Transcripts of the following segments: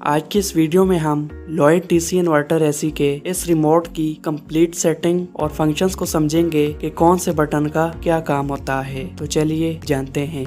आज की इस वीडियो में हम लॉयड डीसी इन्वर्टर एसी के इस रिमोट की कंप्लीट सेटिंग और फंक्शंस को समझेंगे कि कौन से बटन का क्या काम होता है। तो चलिए जानते हैं।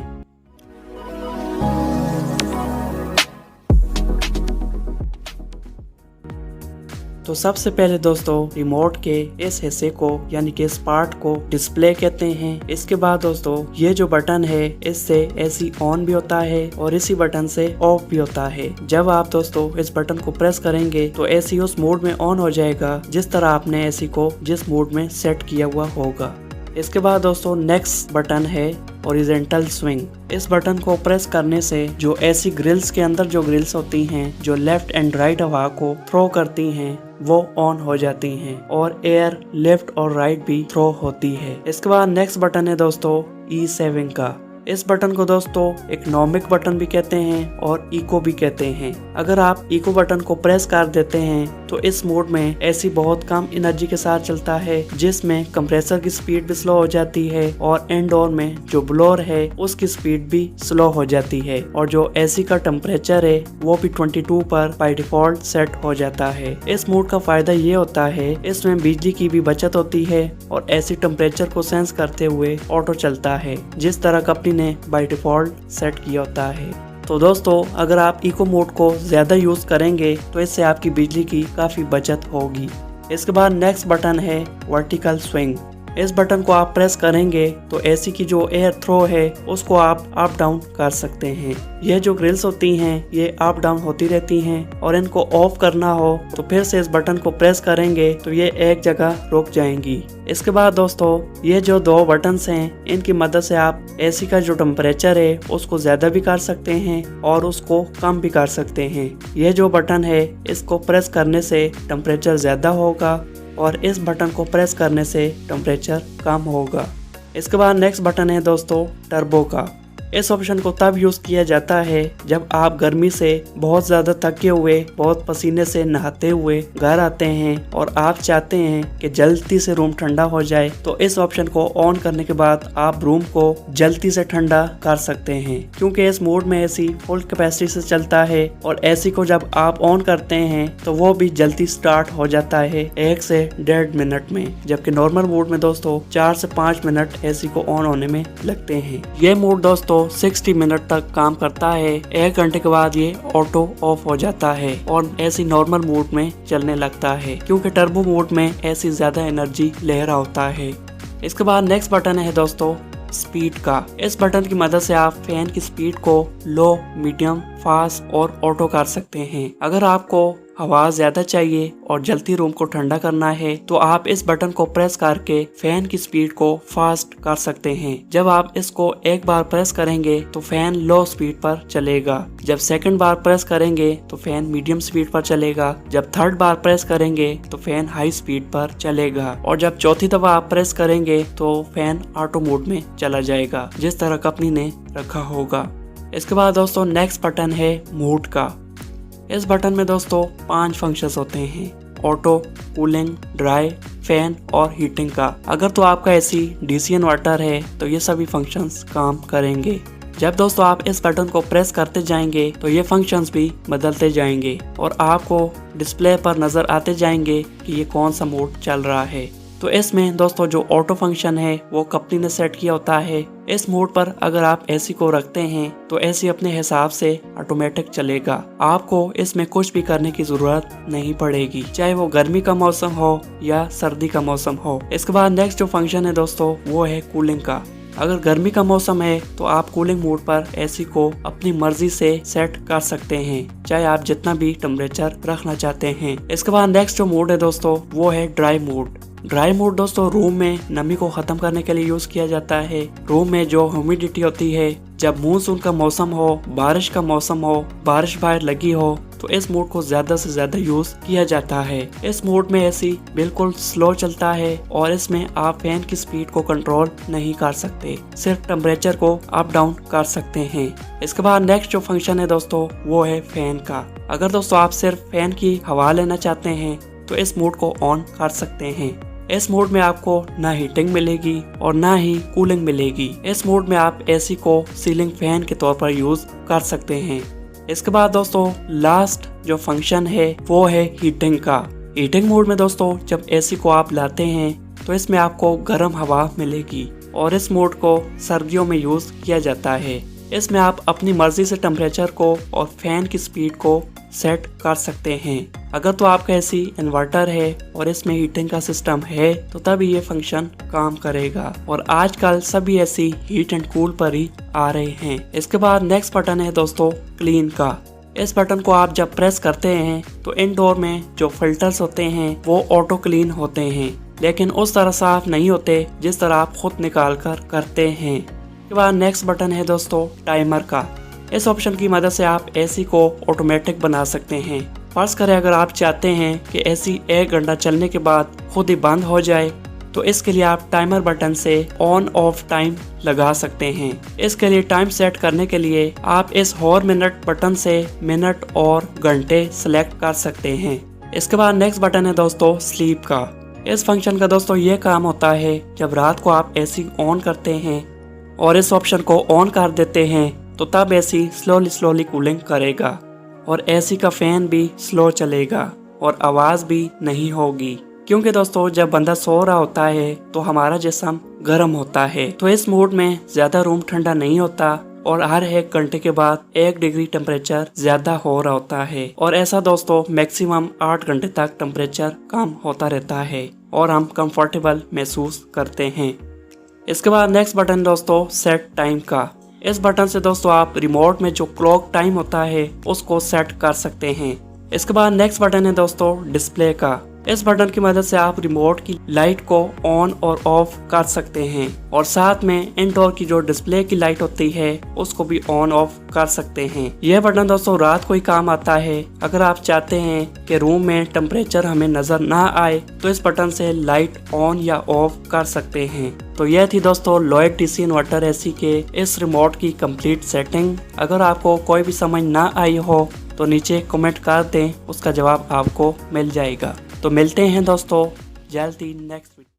तो सबसे पहले दोस्तों रिमोट के इस हिस्से को यानी कि इस पार्ट को डिस्प्ले कहते हैं। इसके बाद दोस्तों ये जो बटन है इससे एसी ऑन भी होता है और इसी बटन से ऑफ भी होता है। जब आप दोस्तों इस बटन को प्रेस करेंगे तो एसी उस मोड में ऑन हो जाएगा जिस तरह आपने एसी को जिस मोड में सेट किया हुआ होगा। इसके बाद दोस्तों नेक्स्ट बटन है हॉरिजॉन्टल स्विंग। इस बटन को प्रेस करने से जो एसी ग्रिल्स के अंदर जो ग्रिल्स होती हैं जो लेफ्ट एंड राइट हवा को थ्रो करती हैं वो ऑन हो जाती हैं और एयर लेफ्ट और राइट भी थ्रो होती है। इसके बाद नेक्स्ट बटन है दोस्तों ई7 का। इस बटन को दोस्तों इकोनॉमिक बटन भी कहते हैं और इको भी कहते हैं। अगर आप इको बटन को प्रेस कर देते हैं तो इस मोड में एसी बहुत कम एनर्जी के साथ चलता है जिसमें कंप्रेसर की स्पीड भी स्लो हो जाती है और एंड ऑन में जो ब्लोअर है उसकी स्पीड भी स्लो हो जाती है और जो एसी का टेम्परेचर है वो भी 22 पर बाय डिफॉल्ट सेट हो जाता है। इस मोड का फायदा ये होता है इसमें बिजली की भी बचत होती है और एसी टेम्परेचर को सेंस करते हुए ऑटो चलता है जिस तरह कंपनी ने बाय डिफॉल्ट सेट किया होता है। तो दोस्तों अगर आप इको मोड को ज्यादा यूज करेंगे तो इससे आपकी बिजली की काफी बचत होगी। इसके बाद नेक्स्ट बटन है वर्टिकल स्विंग। इस बटन को आप प्रेस करेंगे तो एसी की जो एयर थ्रो है उसको आप अप डाउन कर सकते हैं। यह जो ग्रिल्स होती हैं ये अप डाउन होती रहती हैं और इनको ऑफ करना हो तो फिर से इस बटन को प्रेस करेंगे तो ये एक जगह रुक जाएंगी। इसके बाद दोस्तों ये जो दो बटन्स हैं इनकी मदद से आप एसी का जो टेम्परेचर है उसको ज्यादा भी कर सकते हैं और उसको कम भी कर सकते हैं। यह जो बटन है इसको प्रेस करने से टेम्परेचर ज्यादा होगा और इस बटन को प्रेस करने से टेम्परेचर कम होगा। इसके बाद नेक्स्ट बटन है दोस्तों टर्बो का। इस ऑप्शन को तब यूज किया जाता है जब आप गर्मी से बहुत ज्यादा थके हुए बहुत पसीने से नहाते हुए घर आते हैं और आप चाहते हैं कि जल्दी से रूम ठंडा हो जाए तो इस ऑप्शन को ऑन करने के बाद आप रूम को जल्दी से ठंडा कर सकते हैं क्योंकि इस मोड में एसी फुल कैपेसिटी से चलता है और एसी को जब आप ऑन करते हैं तो वो भी जल्दी स्टार्ट हो जाता है 1 से 1.5 मिनट में, जबकि नॉर्मल मोड में दोस्तों 4 से 5 मिनट एसी को ऑन होने में लगते हैं। ये मोड दोस्तों 60 मिनट तक काम करता है। 1 घंटे के बाद ये ऑटो ऑफ हो जाता है और एसी नॉर्मल मोड में चलने लगता है क्योंकि टर्बो मोड में एसी ज्यादा एनर्जी ले रहा होता है। इसके बाद नेक्स्ट बटन है दोस्तों स्पीड का। इस बटन की मदद से आप फैन की स्पीड को लो, मीडियम, फास्ट और ऑटो कर सकते हैं। अगर आपको हवा ज्यादा चाहिए और जल्दी रूम को ठंडा करना है तो आप इस बटन को प्रेस करके फैन की स्पीड को फास्ट कर सकते हैं। जब आप इसको एक बार प्रेस करेंगे तो फैन लो स्पीड पर चलेगा, जब सेकंड बार प्रेस करेंगे तो फैन मीडियम स्पीड पर चलेगा, जब थर्ड बार प्रेस करेंगे तो फैन हाई स्पीड पर चलेगा और जब चौथी दफा आप प्रेस करेंगे तो फैन ऑटो मोड में चला जाएगा जिस तरह कंपनी ने रखा होगा। इसके बाद दोस्तों नेक्स्ट बटन है मूड का। इस बटन में दोस्तों 5 फंक्शंस होते हैं, ऑटो, कूलिंग, ड्राई, फैन और हीटिंग का। अगर तो आपका एसी डीसी इन्वर्टर है तो ये सभी फंक्शंस काम करेंगे। जब दोस्तों आप इस बटन को प्रेस करते जाएंगे तो ये फंक्शंस भी बदलते जाएंगे और आपको डिस्प्ले पर नजर आते जाएंगे कि ये कौन सा मोड चल रहा है। तो इसमें दोस्तों जो ऑटो फंक्शन है वो कंपनी ने सेट किया होता है। इस मोड पर अगर आप एसी को रखते हैं तो एसी अपने हिसाब से ऑटोमेटिक चलेगा, आपको इसमें कुछ भी करने की जरूरत नहीं पड़ेगी, चाहे वो गर्मी का मौसम हो या सर्दी का मौसम हो। इसके बाद नेक्स्ट जो फंक्शन है दोस्तों वो है कूलिंग का। अगर गर्मी का मौसम है तो आप कूलिंग मोड पर एसी को अपनी मर्जी से सेट कर सकते हैं, चाहे आप जितना भी टेम्परेचर रखना चाहते हैं। इसके बाद नेक्स्ट जो मोड है दोस्तों वो है ड्राई मोड। ड्राई मोड दोस्तों रूम में नमी को खत्म करने के लिए यूज किया जाता है। रूम में जो ह्यूमिडिटी होती है, जब मानसून का मौसम हो, बारिश का मौसम हो, बारिश बाहर लगी हो तो इस मोड को ज्यादा से ज्यादा यूज किया जाता है। इस मोड में एसी बिल्कुल स्लो चलता है और इसमें आप फैन की स्पीड को कंट्रोल नहीं कर सकते, सिर्फ टेम्परेचर को अप डाउन कर सकते हैं। इसके बाद नेक्स्ट जो फंक्शन है दोस्तों वो है फैन का। अगर दोस्तों आप सिर्फ फैन की हवा लेना चाहते हैं तो इस मोड को ऑन कर सकते हैं। इस मोड में आपको ना हीटिंग मिलेगी और ना ही कूलिंग मिलेगी। इस मोड में आप एसी को सीलिंग फैन के तौर पर यूज कर सकते हैं। इसके बाद दोस्तों लास्ट जो फंक्शन है वो है हीटिंग का। हीटिंग मोड में दोस्तों जब एसी को आप लाते हैं तो इसमें आपको गर्म हवा मिलेगी और इस मोड को सर्दियों में यूज किया जाता है। इसमें आप अपनी मर्जी से टेम्परेचर को और फैन की स्पीड को सेट कर सकते हैं। अगर तो आपका एसी इन्वर्टर है और इसमें हीटिंग का सिस्टम है तो तभी ये फंक्शन काम करेगा। और आजकल सभी एसी हीट एंड कूल पर ही आ रहे हैं। इसके बाद नेक्स्ट बटन है दोस्तों क्लीन का। इस बटन को आप जब प्रेस करते हैं तो इंडोर में जो फिल्टर्स होते हैं वो ऑटो क्लीन होते हैं, लेकिन उस तरह साफ नहीं होते जिस तरह आप खुद निकाल कर करते हैं। इसके बाद नेक्स्ट बटन है दोस्तों टाइमर का। इस ऑप्शन की मदद से आप एसी को ऑटोमेटिक बना सकते हैं। फर्ज करें अगर आप चाहते हैं कि एसी 1 घंटा चलने के बाद खुद ही बंद हो जाए तो इसके लिए आप टाइमर बटन से ऑन ऑफ टाइम लगा सकते हैं। इसके लिए टाइम सेट करने के लिए आप इस हॉर मिनट बटन से मिनट और घंटे सिलेक्ट कर सकते हैं। इसके बाद नेक्स्ट बटन है दोस्तों स्लीप का। इस फंक्शन का दोस्तों ये काम होता है जब रात को आप एसी ऑन करते हैं और इस ऑप्शन को ऑन कर देते हैं तो तब एसी स्लोली कूलिंग करेगा और एसी का फैन भी स्लो चलेगा और आवाज भी नहीं होगी, क्योंकि दोस्तों जब बंदा सो रहा होता है तो हमारा जिस्म गर्म होता है। तो इस मोड में ज्यादा रूम ठंडा नहीं होता और हर 1 घंटे के बाद 1 डिग्री टेम्परेचर ज्यादा हो रहा होता है। और ऐसा दोस्तों मैक्सिमम 8 घंटे तक टेम्परेचर कम होता रहता है और हम कंफर्टेबल महसूस करते हैं। इसके बाद नेक्स्ट बटन दोस्तों सेट टाइम का। इस बटन से दोस्तों आप रिमोट में जो क्लॉक टाइम होता है उसको सेट कर सकते हैं। इसके बाद नेक्स्ट बटन है दोस्तों डिस्प्ले का। इस बटन की मदद से आप रिमोट की लाइट को ऑन और ऑफ कर सकते हैं और साथ में इंडोर की जो डिस्प्ले की लाइट होती है उसको भी ऑन ऑफ कर सकते हैं। यह बटन दोस्तों रात को ही काम आता है। अगर आप चाहते हैं कि रूम में टेम्परेचर हमें नजर ना आए तो इस बटन से लाइट ऑन या ऑफ कर सकते हैं। तो यह थी दोस्तों लॉयड डीसी इन्वर्टर एसी के इस रिमोट की कंप्लीट सेटिंग। अगर आपको कोई भी समझ ना आई हो तो नीचे कमेंट कर दें, उसका जवाब आपको मिल जाएगा। तो मिलते हैं दोस्तों जल्दी नेक्स्ट वीडियो।